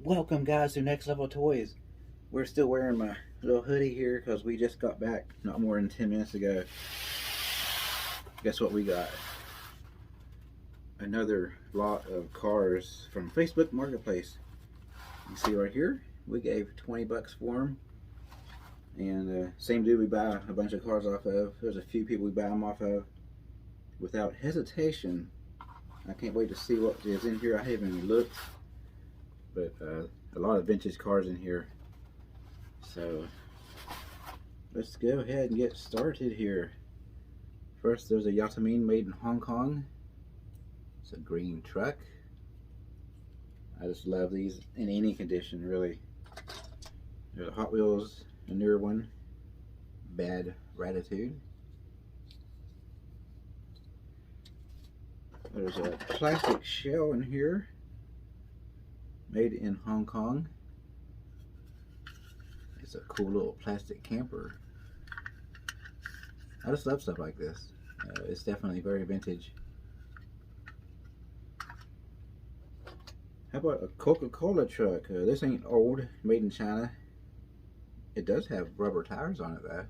Welcome, guys, to Next Level Toys. We're still wearing my little hoodie here because we just got back not more than 10 minutes ago. Guess what we got? Another lot of cars from Facebook Marketplace. You see right here, we gave 20 bucks for them. And same dude we buy a bunch of cars off of. There's a few people we buy them off of without hesitation. I can't wait to see what is in here. I haven't even looked. But a lot of vintage cars in here. So let's go ahead and get started here. First, there's a Yatamine made in Hong Kong. It's a green truck. I just love these in any condition, really. There's a Hot Wheels, a newer one, Bad Ratitude. There's a plastic shell in here, made in Hong Kong. It's a cool little plastic camper. I just love stuff like this. It's definitely very vintage. How about a Coca-Cola truck? This ain't old, made in China. It does have rubber tires on it though.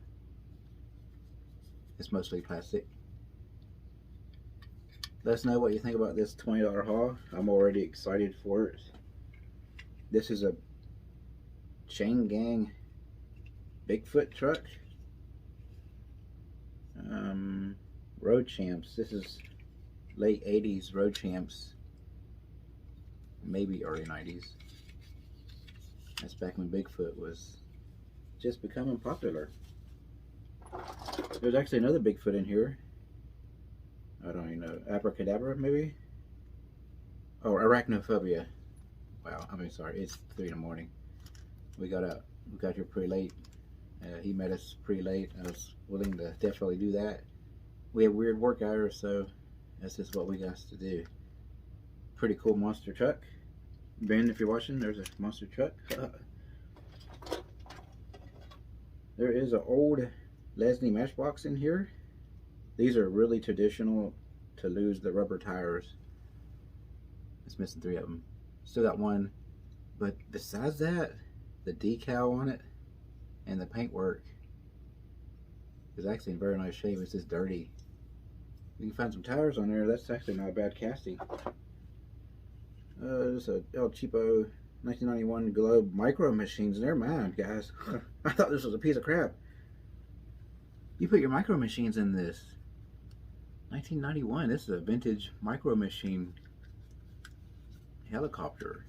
It's mostly plastic. Let us know what you think about this $20 haul. I'm already excited for it. This is a Chain Gang Bigfoot truck. Road Champs. This is late 80s Road Champs. Maybe early 90s. That's back when Bigfoot was just becoming popular. There's actually another Bigfoot in here. I don't even know. Abracadabra, maybe? Oh, Arachnophobia. Wow, I mean, sorry, it's 3 in the morning. We got here pretty late. He met us pretty late. I was willing to definitely do that. We have weird work hours, so that's just what we got to do. Pretty cool monster truck. Ben, if you're watching, there's a monster truck. There is an old Lesney Matchbox in here. These are really traditional to lose the rubber tires. It's missing 3 of them. Still got one, but besides that, the decal on it and the paintwork is actually in very nice shape. It's just dirty. You can find some tires on there. That's actually not a bad casting. There's a El Cheapo 1991 Globe Micro Machines. Never mind, guys. I thought this was a piece of crap. You put your micro machines in this. 1991. This is a vintage micro machine helicopter.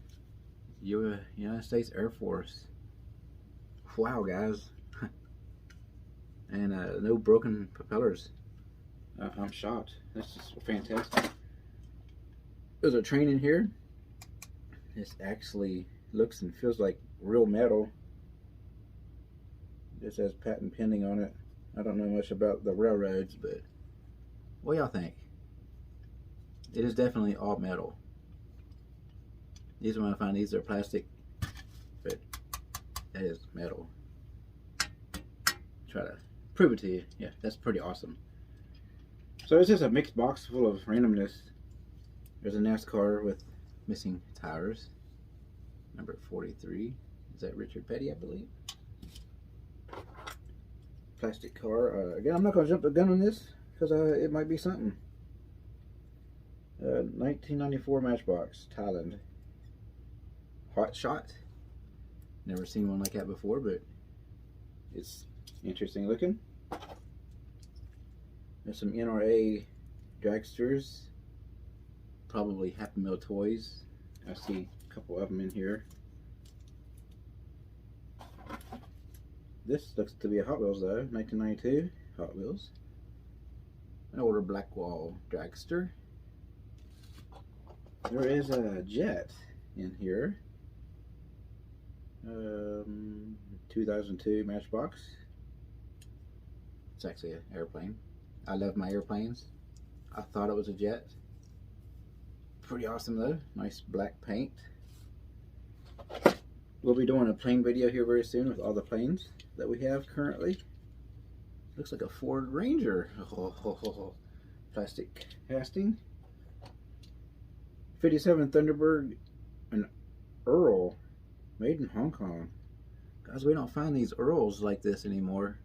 United States Air Force. Wow, guys. And no broken propellers. I'm shocked. That's just fantastic. There's a train in here. This actually looks and feels like real metal. This has patent pending on it. I don't know much about the railroads, but what y'all think? It is definitely all metal. These are when I find these are plastic, but that is metal. Try to prove it to you. Yeah, that's pretty awesome. So it's just a mixed box full of randomness. There's a NASCAR with missing tires. Number 43. Is that Richard Petty, I believe? Plastic car. Again, I'm not going to jump the gun on this because it might be something. 1994 Matchbox, Thailand. Hot Shot. Never seen one like that before, but it's interesting looking. There's some NRA dragsters. Probably Happy Meal toys. I see a couple of them in here. This looks to be a Hot Wheels though. 1992 Hot Wheels. An older Blackwall dragster. There is a jet in here. 2002 Matchbox. It's actually an airplane. I love my airplanes. I thought it was a jet. Pretty awesome though. Nice black paint. We'll be doing a plane video here very soon with all the planes that we have currently. Looks like a Ford Ranger. Oh, plastic casting. 57 Thunderbird, an Earl Made in Hong Kong. Guys, we don't find these Earls like this anymore.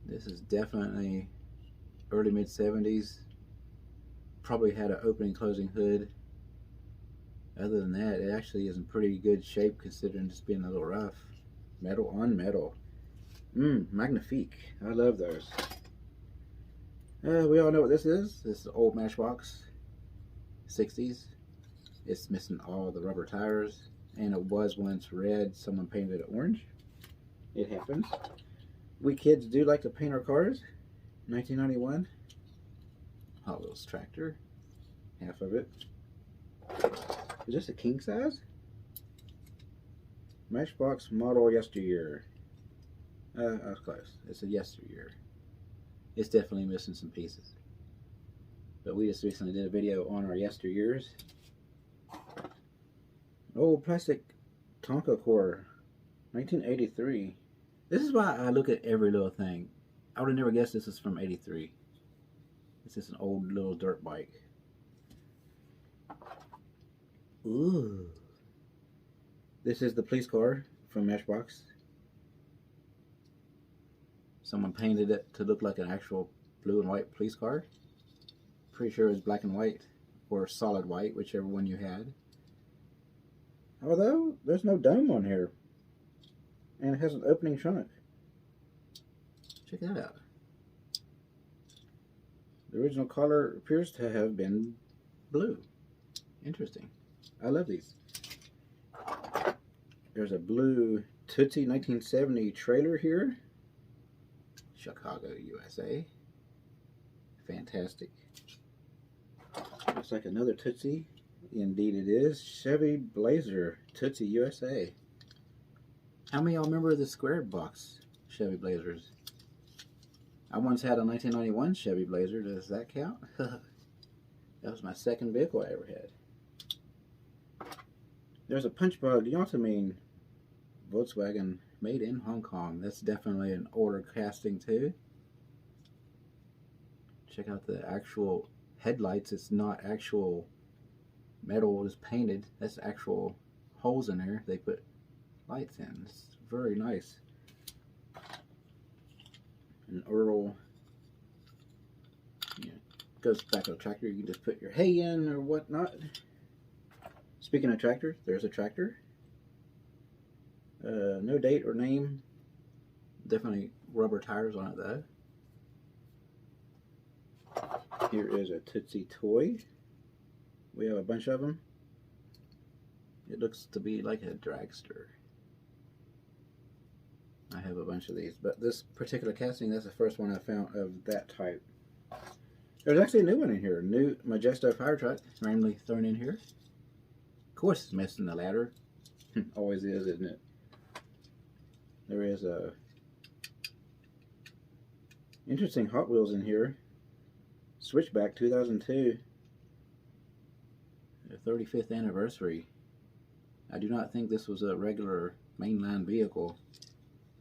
This is definitely early mid-70s. Probably had an opening closing hood. Other than that, it actually is in pretty good shape considering just being a little rough. Metal on metal. Magnifique. I love those. We all know what this is. This is old Matchbox. 60s. It's missing all the rubber tires. And it was once red. Someone painted it orange. It happens. We kids do like to paint our cars. 1991. Hot Wheels tractor. Half of it. Is this a king size? Matchbox model yesteryear. I was close. It's a yesteryear. It's definitely missing some pieces. But we just recently did a video on our yesteryears. Old plastic Tonka core. 1983. This is why I look at every little thing. I would have never guessed this is from 83. It's just an old little dirt bike. Ooh. This is the police car from Matchbox. Someone painted it to look like an actual blue and white police car. Pretty sure it's black and white or solid white, whichever one you had. Although, there's no dome on here. And it has an opening trunk. Check that out. The original color appears to have been blue. Interesting. I love these. There's a blue Tootsie 1970 trailer here. Chicago, USA. Fantastic. Looks like another Tootsie. Indeed it is. Chevy Blazer, Tootsie, USA. How many of y'all remember the square box Chevy Blazers? I once had a 1991 Chevy Blazer. Does that count? That was my second vehicle I ever had. There's a punch bug. You also mean Volkswagen made in Hong Kong. That's definitely an older casting too. Check out the actual headlights. It's not actual metal, is painted. That's actual holes in there. They put lights in. It's very nice. An Earl. Yeah, goes back to the tractor. You can just put your hay in or whatnot. Speaking of tractors, there's a tractor. No date or name. Definitely rubber tires on it though. Here is a Tootsie toy. We have a bunch of them. It looks to be like a dragster. I have a bunch of these, but this particular casting, that's the first one I found of that type. There's actually a new one in here. New Majesto fire truck, randomly thrown in here. Of course it's missing the ladder. Always is, isn't it? There is a interesting Hot Wheels in here. Switchback 2002. The 35th anniversary. I do not think this was a regular mainline vehicle.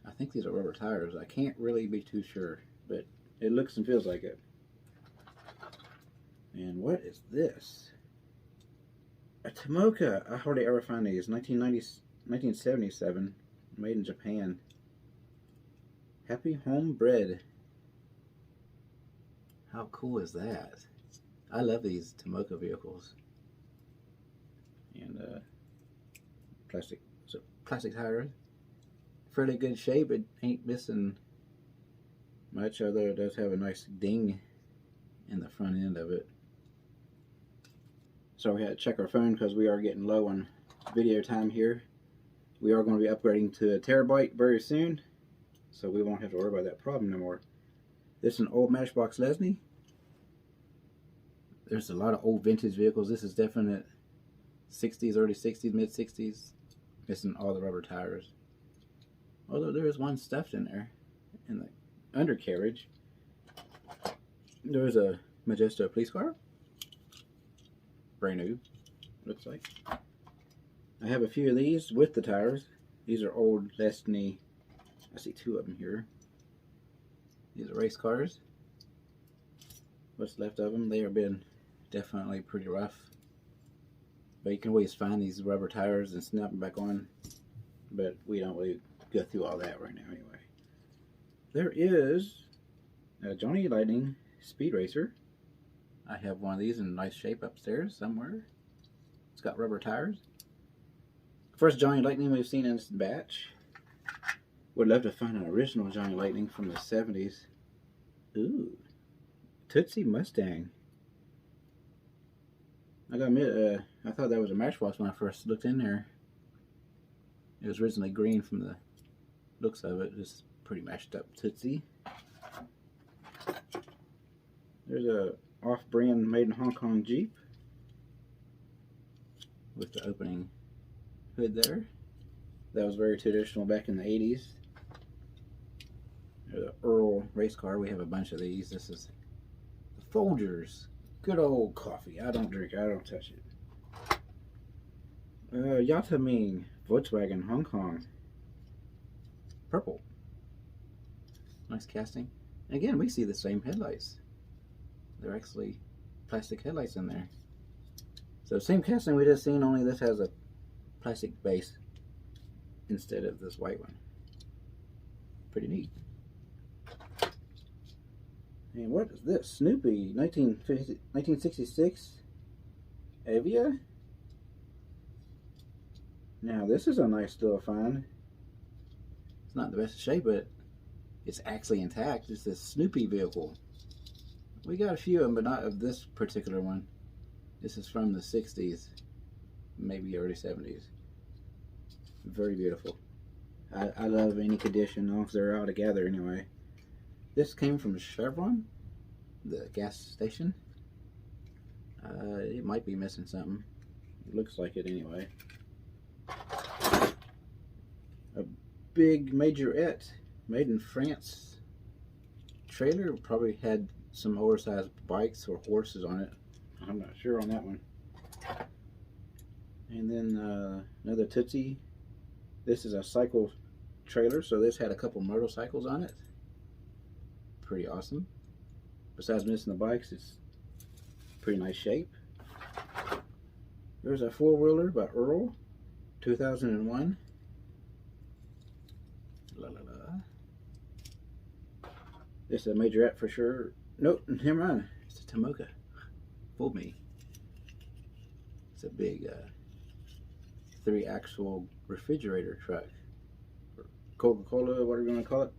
I think these are rubber tires. I can't really be too sure, but it looks and feels like it. And what is this? A Tomoka. I hardly ever find these. 1977. Made in Japan. Happy Homebred. How cool is that? I love these Tomoka vehicles. And plastic tires. Fairly good shape. It ain't missing much, although it does have a nice ding in the front end of it. So we had to check our phone because we are getting low on video time here. We are going to be upgrading to a terabyte very soon, so we won't have to worry about that problem no more. This is an old Matchbox Lesney. There's a lot of old vintage vehicles. This is definite 60s, early 60s, mid 60s. Missing all the rubber tires. Although there is one stuffed in there, in the undercarriage. There's a Majesto police car. Brand new, looks like. I have a few of these with the tires. These are old Destiny. I see two of them here. These are race cars. What's left of them, they have been definitely pretty rough. But you can always find these rubber tires and snap them back on. But we don't really go through all that right now anyway. There is a Johnny Lightning Speed Racer. I have one of these in nice shape upstairs somewhere. It's got rubber tires. First Johnny Lightning we've seen in this batch. Would love to find an original Johnny Lightning from the 70s. Ooh, Tootsie Mustang. I gotta admit, I thought that was a Matchbox when I first looked in there. It was originally green from the looks of it. Just pretty mashed up Tootsie. There's a off-brand made in Hong Kong Jeep with the opening hood there. That was very traditional back in the 80s. There's an Earl race car. We have a bunch of these. This is the Folgers. Good old coffee. I don't drink it. I don't touch it. Yataming Volkswagen Hong Kong. Purple. Nice casting. And again, we see the same headlights. They're actually plastic headlights in there. So same casting we just seen, only this has a plastic base instead of this white one. Pretty neat. And what is this? Snoopy 1966 Avia. Now this is a nice little find. It's not the best shape, but it's actually intact. It's a Snoopy vehicle. We got a few of them, but not of this particular one. This is from the 60s, maybe early 70s. Very beautiful. I love any condition, as long as they're all together anyway. This came from Chevron, the gas station. It might be missing something. It looks like it anyway. A big majorette made in France trailer. Probably had some oversized bikes or horses on it. I'm not sure on that one. And then another Tootsie. This is a cycle trailer, so this had a couple motorcycles on it. Pretty awesome. Besides missing the bikes, it's pretty nice shape. There's a four-wheeler by Earl, 2001. La la la. This is a majorette for sure. Nope, never mind. It's a Tomoka. Fooled me. It's a big 3-axle refrigerator truck. Coca-Cola, whatever you want to call it.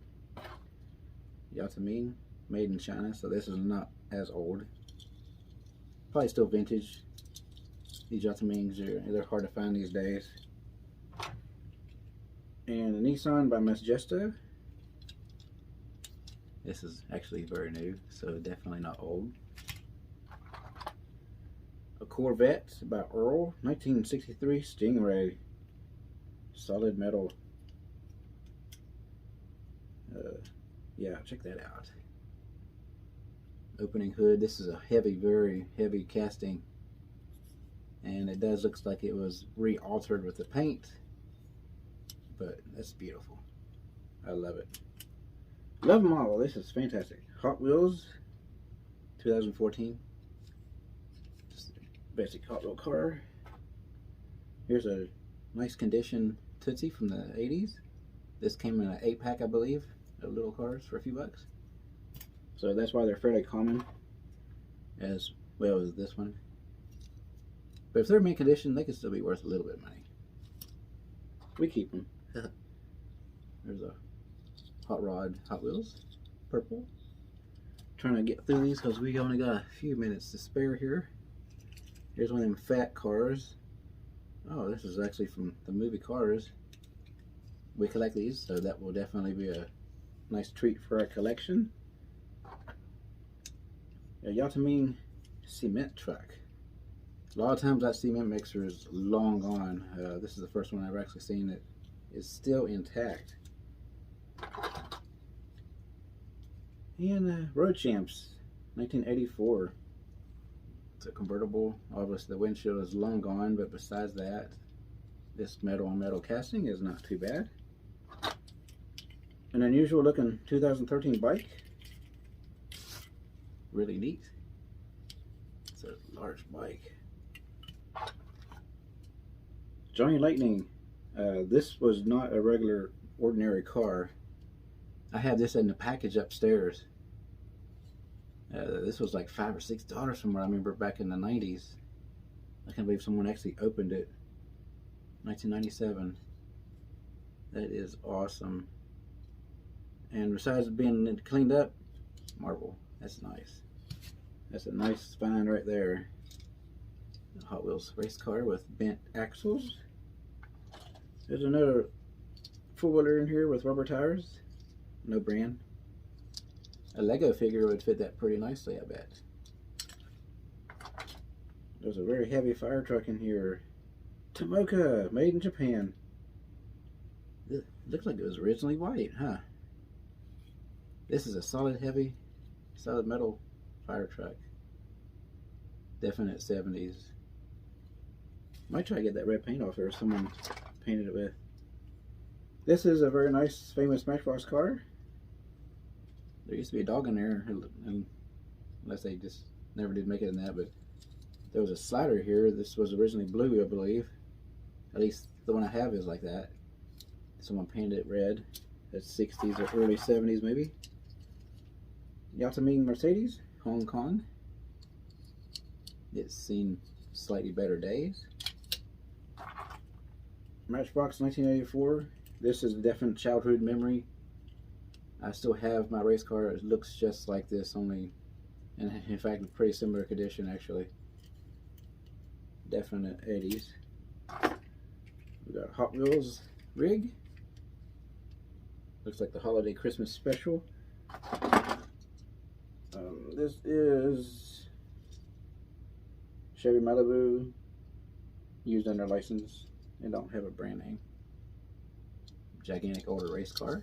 Yataming, made in China, so this is not as old. Probably still vintage. These Yatamings they're hard to find these days. And a Nissan by Matchbox. This is actually very new, so definitely not old. A Corvette by Earl, 1963 Stingray. Solid metal. Yeah, check that out. Opening hood. This is a heavy, very heavy casting. And it does look like it was re-altered with the paint. But that's beautiful. I love it. Love them all. This is fantastic. Hot Wheels, 2014. Just a basic Hot Wheel car. Here's a nice condition Tootsie from the 80s. This came in an 8-pack, I believe, of little cars for a few bucks. So that's why they're fairly common, as well as this one. But if they're in mint condition, they could still be worth a little bit of money. We keep them. There's a Hot Rod Hot Wheels, purple. Trying to get through these because we only got a few minutes to spare here. Here's one of them fat cars. Oh, this is actually from the movie Cars. We collect these, so that will definitely be a nice treat for our collection. A Yataming cement truck. A lot of times that cement mixer is long gone. This is the first one I've actually seen that is still intact. And Road Champs, 1984. It's a convertible. Obviously the windshield is long gone, but besides that, this metal on metal casting is not too bad. An unusual looking 2013 bike. Really neat. It's a large bike. Johnny Lightning. This was not a regular, ordinary car. I have this in the package upstairs. This was like $5 or $6 from what I remember back in the 90s. I can't believe someone actually opened it. 1997. That is awesome. And besides being cleaned up, marble. That's nice. That's a nice find right there. A Hot Wheels race car with bent axles. There's another four-wheeler in here with rubber tires. No brand. A Lego figure would fit that pretty nicely, I bet. There's a very heavy fire truck in here. Tomoka, made in Japan. It looks like it was originally white, huh? This is a solid metal fire truck. Definite 70s. Might try to get that red paint off there. Someone painted it with. This is a very nice, famous Matchbox car. There used to be a dog in there, unless they just never did make it in that, but there was a slider here. This was originally blue, I believe. At least the one I have is like that. Someone painted it red. That's 60s or early 70s maybe. Yataming Mercedes, Hong Kong. It's seen slightly better days. Matchbox 1984. This is a definite childhood memory. I still have my race car. It looks just like this, only, and in fact, a pretty similar condition actually. Definite 80s. We got Hot Wheels rig. Looks like the holiday Christmas special. This is Chevy Malibu, used under license. They don't have a brand name. Gigantic older race car.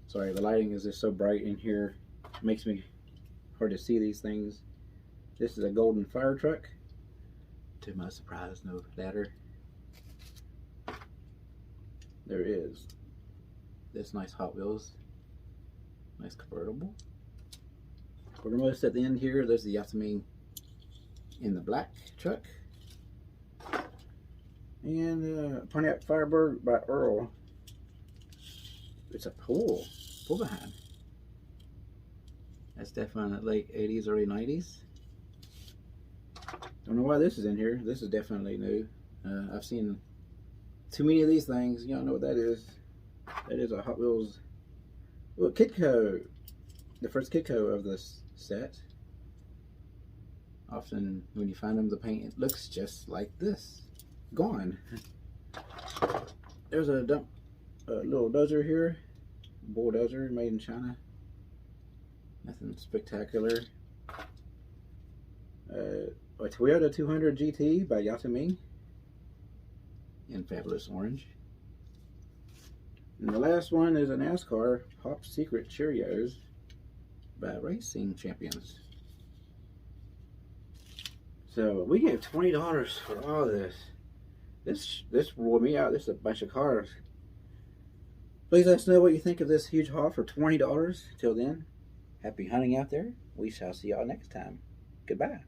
Sorry, the lighting is just so bright in here. It makes me hard to see these things. This is a golden fire truck. To my surprise, no ladder. There is this nice Hot Wheels. Nice convertible. We're almost at the end here. There's the Yataming in the black truck. And Pontiac Firebird by Earl. It's a pull behind. That's definitely late 80s, early 90s. Don't know why this is in here. This is definitely new. I've seen too many of these things. You don't know what that is. That is a Hot Wheels. Well, Kitco. The first Kitco of this set. Often when you find them, the paint, it looks just like this. Gone. There's a little dozer here. Bulldozer made in China. Nothing spectacular. A Toyota 200 GT by Yataming in fabulous orange. And the last one is a NASCAR Pop Secret Cheerios by Racing Champions. So we gave $20 for all this. This wore me out. This is a bunch of cars. Please let us know what you think of this huge haul for $20. Till then, happy hunting out there. We shall see y'all next time. Goodbye.